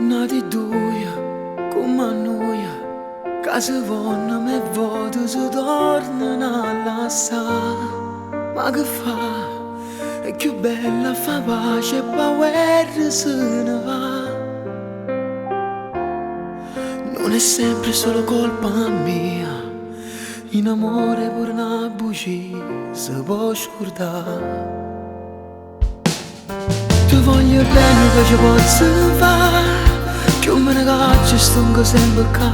Nati due, come a noi, che se vanno e voto si tornano a lasciare. Ma che fa? È più bella fa pace e guerra se ne va. Non è sempre solo colpa mia, in amore pure una bugia si può scordare. Ti voglio bene che ci posso fare, più me ne caccio e stongo sempre qua.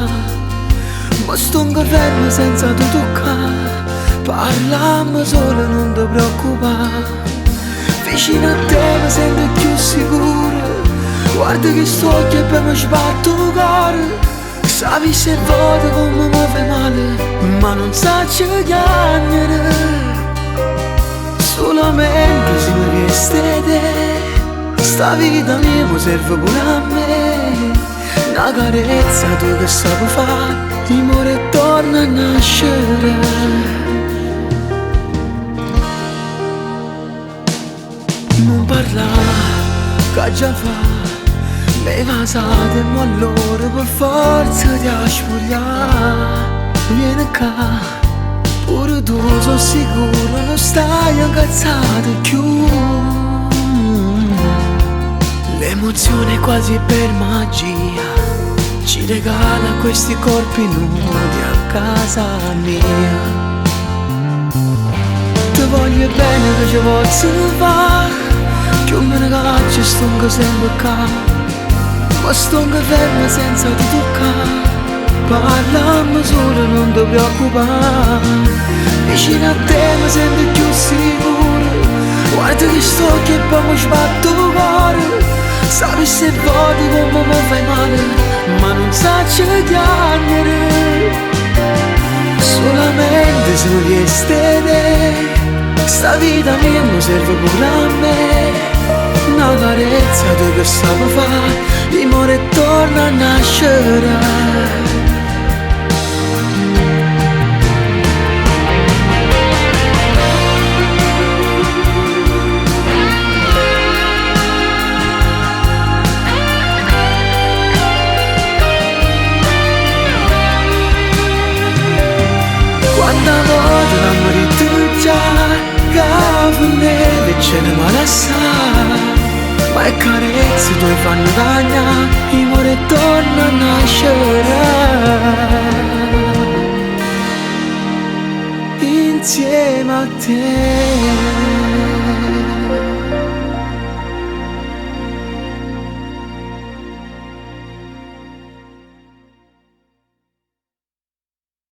Ma stongo fermo senza tu toccare, parlammo solo e non ti preoccupare. Vicino a te mi sento più sicuro, guarda che sto occhio e poi mi sbatto il cuore. Sapi se voto come mi fai male, ma non saccio chiamare. Solamente se mi riesti te, sta vita mia mi serve pure a me. Una carezza tu che sapi fare, l'amore torna a nascere. Non parla, che già fa, mi vasate mo allora per forza ti spogliare. Vieni qua, pure tu sono sicuro non stai incazzato più. L'emozione è quasi per magia, ci regala questi corpi nudi a casa mia. Ti voglio bene che ci posso fare, più me ne caccio e stongo sempre qua. Ma stongo ferma senza ti toccare, parlammo solo non ti preoccupare. Vicino a te mi sento più sicuro, guarda che sto occhio e poi mi sbatto il cuore. Sapi se voti come mi fai male, ma non saccio chiamare. Solamente se mi riesti te, sta vita mia mi serve pure a me. Una carezza tu che sapi fare, l'amore torna a nascere. Quanta volta l'amore di tu già, che neve ce ne male assai. Ma è carezze tu fanno cagnare, l'amore torna a nascere. Insieme a te